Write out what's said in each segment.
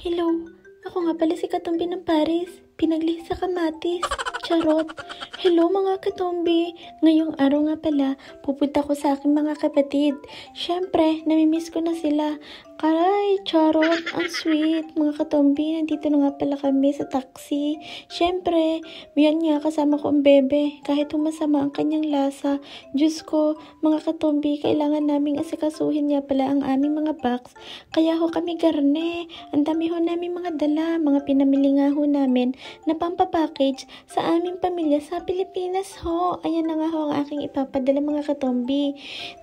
Hello, ako nga pala si Katumbi ng Paris, pinaglihis sa kamatis. Charot. Hello mga katumbi, ngayong araw nga pala, pupunta ko sa aking mga kapatid. Siyempre, namimiss ko na sila. Karay, charot, ang sweet. Mga katumbi, nandito na nga pala kami sa taxi. Siyempre, yan nga kasama ko ang bebe. Kahit masama ang kanyang lasa. Diyos ko, mga katumbi, kailangan naming asikasuhin nga pala ang aming mga box. Kaya ho kami garne. Ang dami ho namin mga dala, mga pinamili nga ho namin na pampapackage sa aming pamilya sa Pilipinas ho. Ayan na nga ho ang aking ipapadala mga katombi.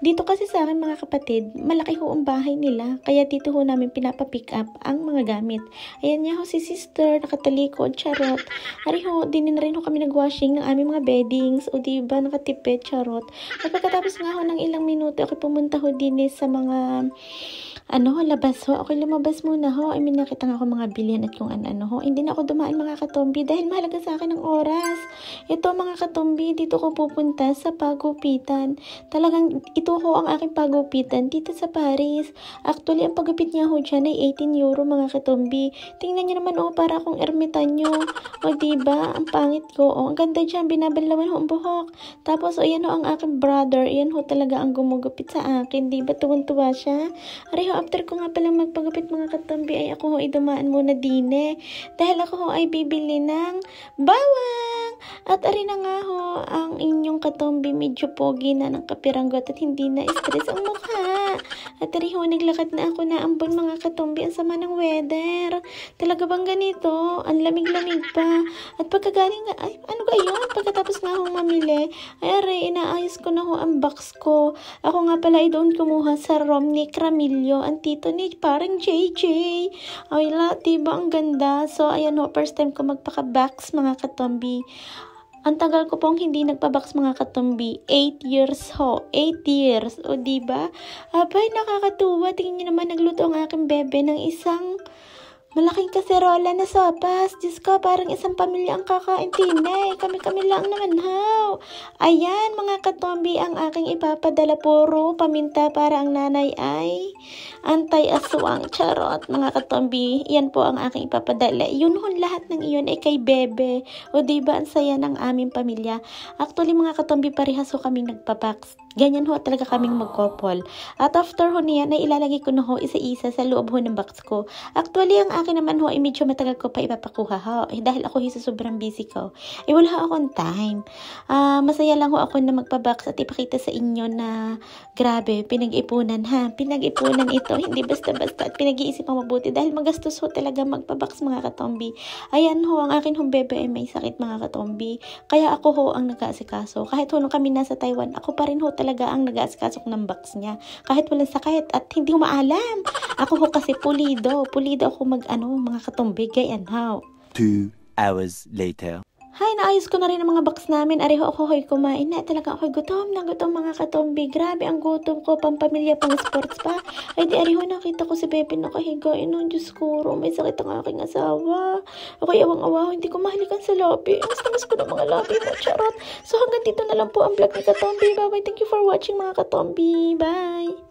Dito kasi sa akin mga kapatid, malaki ho ang bahay nila. Kaya dito ho namin pinapapick up ang mga gamit. Ayan nga ho si sister, nakatalikod, charot. Ari ho, din na rin ho kami nagwashing ng aming mga beddings. O diba, nakatipid, charot. At pagkatapos nga ho ng ilang minuto, ako pumunta ho din sa mga labas ho. Ako lumabas muna ho. May nakita nga ako mga bilyan at kung ano ho. Hindi na ako dumaan mga katombi dahil mahalaga sa akin ang oras. Ito mga katombi, dito ko pupunta sa pagupitan. Talagang ito ho ang aking pagupitan dito sa Paris. Actually, ang pagupit niya ho dyan ay 18 euro mga katombi. Tingnan niyo naman ho, para akong ermitanyo. O diba, ang pangit ko. O, ang ganda dyan, binabalawan ho ang buhok. Tapos, o yan ho ang aking brother. Yan ho talaga ang gumugupit sa akin. Diba, tuwan-tuwa siya? Ari ho, after ko nga palang magpagupit mga katambi ay ako ho ay dumaan muna dine. Dahil ako ho ay bibili ng bawang. At ari na nga ho, ang inyong katambi medyo pogi na ng kapiranggot at hindi na stress ang mukha. At ari ho, naglakad na ako na ambon mga katambi. Ang sama ng weather. Talaga bang ganito? Ang lamig-lamig pa. At pagkagaling nga, ay ano ba yun? Pagkatapos nga ho mamili, ay ari, inaayos ko na ho ang box ko. Ako nga pala ay doon kumuha sa Romney Cramillo. Ang tito ni parang JJ. Ay diba ang ganda? So, ayan ho, first time ko magpaka-box mga katombi. Ang tagal ko pong hindi nagpa-box mga katombi. 8 years ho. 8 years. O diba? Abay, nakakatuwa. Tingin nyo naman, nagluto ang aking bebe ng isang malaking kaserola na sopas. Diyos ko, parang isang pamilya ang kakain tinay. Kami-kami lang naman, how? Ayan, mga katombi, ang aking ipapadala. Puro paminta para ang nanay ay antay-aswang. Charot, mga katombi. Yan po ang aking ipapadala. Yun ho, lahat ng iyon ay kay bebe. O diba, ang saya ng aming pamilya. Actually, mga katombi, parehas ho kaming nagpabox. Ganyan ho talaga kaming magkopol. At after ho niyan, ay ilalagay ko na ho isa-isa sa loob ho ng box ko. Actually, ang akin naman ho, ay medyo matagal ko pa ipapakuha ho. Dahil ako sa sobrang busy ko. Wala ho akong time. Masaya lang ho ako na magpabox at ipakita sa inyo na grabe, pinag-ipunan ha. Pinag-ipunan ito. Hindi basta-basta at pinag-iisipang mabuti. Dahil magastos ho talaga magpabox mga katombi. Ayan ho, ang akin hong bebe ay may sakit mga katombi. Kaya ako ho ang nag-aasikaso. Kahit ho nung kami nasa Taiwan, ako pa rin ho talaga ang nag-aasikasok ng box niya. Kahit walang sakit at hindi ho maalam. Ako ho kasi pulido ako mga katumbi, gayan how. 2 hours later. Hay, naayos ko na rin ang mga box namin. Ari ho, ako ho'y kumain na. Talaga ako'y gutom na gutom mga katumbi. Grabe ang gutom ko, pampamilya, pang sports pa. Ay di ari ho, nakita ko si Bebe nakahiga. Diyos ko, may sakit ang aking asawa. Ako'y awang-awa, hindi ko mahalikan sa lobby. Ang tamis ko ng mga lobby mo, charot. So hanggang dito na lang po ang vlog ni Katombi. Bye-bye, thank you for watching mga katombi. Bye!